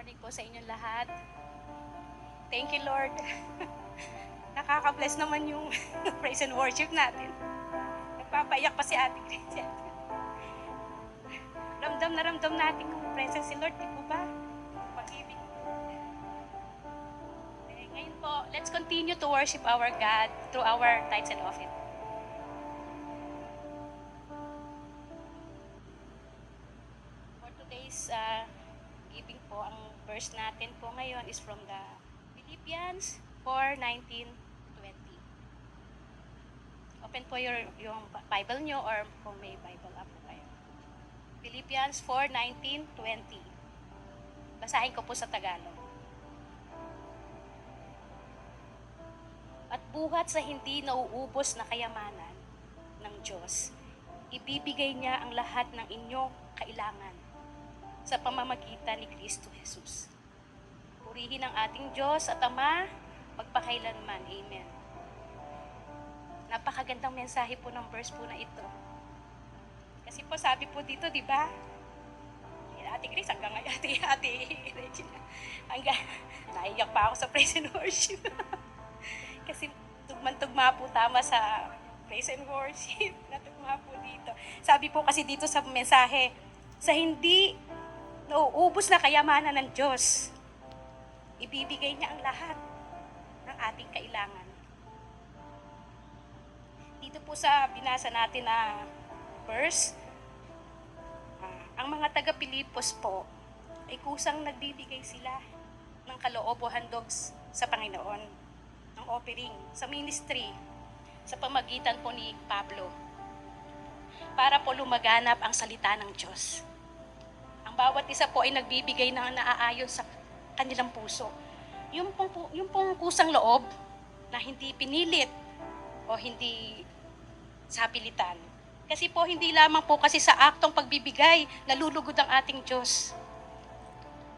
morning po sa inyong lahat. Thank you, Lord. Nakaka-bless naman yung praise and worship natin. Nagpapaiyak pa si Ate Grace. Ramdam na ramdam natin yung presence si Lord, di po ba? Pag-ibig. Okay, ngayon po, let's continue to worship our God through our tithes and offering. For today's giving po, ang verse natin po ngayon is from the Philippians 4:19-20. Open po yung Bible nyo or kung may Bible up po kayo. Philippians 4:19-20. Basahin ko po sa Tagalog. At buhat sa hindi nauubos na kayamanan ng Diyos, ibibigay niya ang lahat ng inyong kailangan sa pamamagitan ni Kristo Jesus. Purihin ang ating Diyos at Ama magpakailanman. Amen. Napakagandang mensahe po ng verse po na ito. Kasi po sabi po dito, di ba? Ate Grace, hanggang Ate Regina, naiyak pa ako sa praise and worship. Kasi tugman-tugma po tama sa praise and worship. Natugma po dito. Sabi po kasi dito sa mensahe, sa hindi nauubos na kayamanan ng Diyos, ibibigay niya ang lahat ng ating kailangan. Dito po sa binasa natin na verse, ang mga taga-Pilipos po ay kusang nagbibigay sila ng kaloob o handog sa Panginoon, ng offering, sa ministry, sa pamagitan po ni Pablo, para po lumaganap ang salita ng Diyos. Ang bawat isa po ay nagbibigay ng naaayon sa kanilang puso. Yung pong kusang loob na hindi pinilit o hindi sa pilitan. Kasi po hindi lamang po kasi sa aktong pagbibigay nalulugod ang ating Diyos.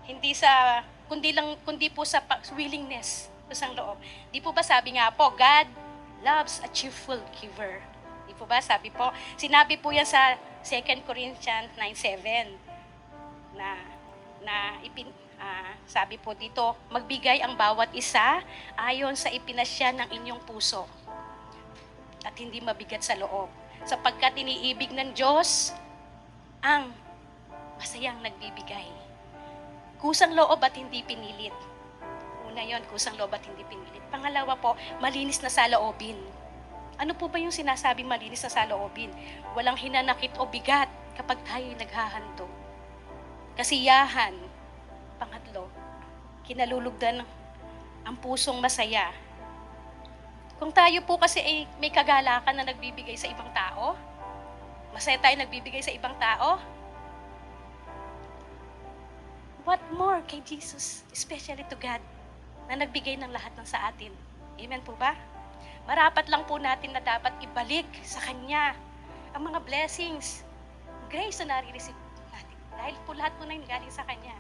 Kundi po sa willingness, kusang loob. Di po ba sabi nga po, God loves a cheerful giver. Di po ba sabi po? Sinabi po yan sa 2 Corinthians 9:7 sabi po dito, magbigay ang bawat isa ayon sa ipinasya ng inyong puso at hindi mabigat sa loob. Sapagkat iniibig ng Diyos ang masayang nagbibigay. Kusang loob at hindi pinilit. Una yon, kusang loob at hindi pinilit. Pangalawa po, malinis na saloobin. Ano po ba yung sinasabing malinis na saloobin? Walang hinanakit o bigat kapag tayo'y naghahandog. Kasiyahan. Pangatlo, kinalulugdan ang pusong masaya. Kung tayo po kasi ay may kagalakan na nagbibigay sa ibang tao, masaya tayo nagbibigay sa ibang tao, what more kay Jesus, especially to God, na nagbigay ng lahat ng sa atin. Amen po ba? Marapat lang po natin na dapat ibalik sa Kanya ang mga blessings, grace na nare-receive natin. Dahil po lahat po na yung galing sa Kanya.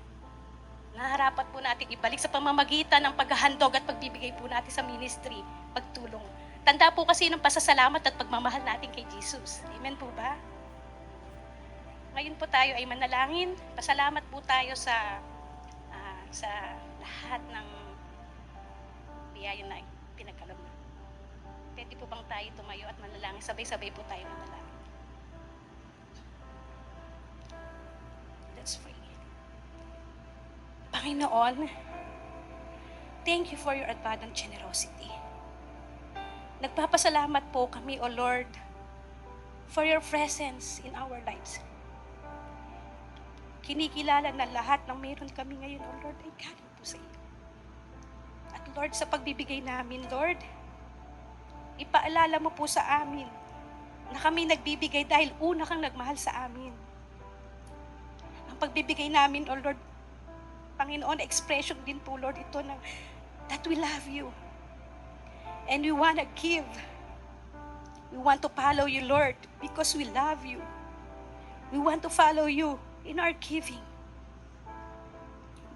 Naharapat po natin ibalik sa pamamagitan ng paghahandog at pagbibigay po natin sa ministry, pagtulong. Tanda po kasi ng pasasalamat at pagmamahal natin kay Jesus. Amen po ba? Ngayon po tayo ay manalangin. Pasalamat po tayo sa lahat ng biyaya na pinagkaloob na. Pwede po bang tayo tumayo at manalangin? Sabay-sabay po tayo manalangin. Let's pray. Panginoon, thank you for your abundant generosity. Nagpapasalamat po kami, O Lord, for your presence in our lives. Kinikilala na lahat ng meron kami ngayon, O Lord, ay galing po sa iyo. At Lord, sa pagbibigay namin, Lord, ipaalala mo po sa amin na kami nagbibigay dahil una kang nagmahal sa amin. Ang pagbibigay namin, O Lord, Panginoon, expression din po, Lord, ito ng that we love you. And we want to give. We want to follow you, Lord, because we love you. We want to follow you in our giving.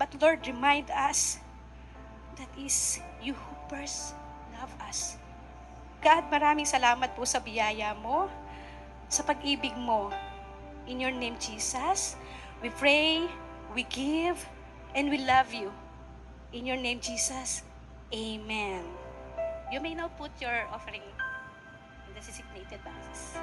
But Lord, remind us that is you who first love us. God, maraming salamat po sa biyaya mo, sa pag-ibig mo. In your name, Jesus, we pray, we give, And we love you. In your name, Jesus. Amen. You may now put your offering in the designated boxes.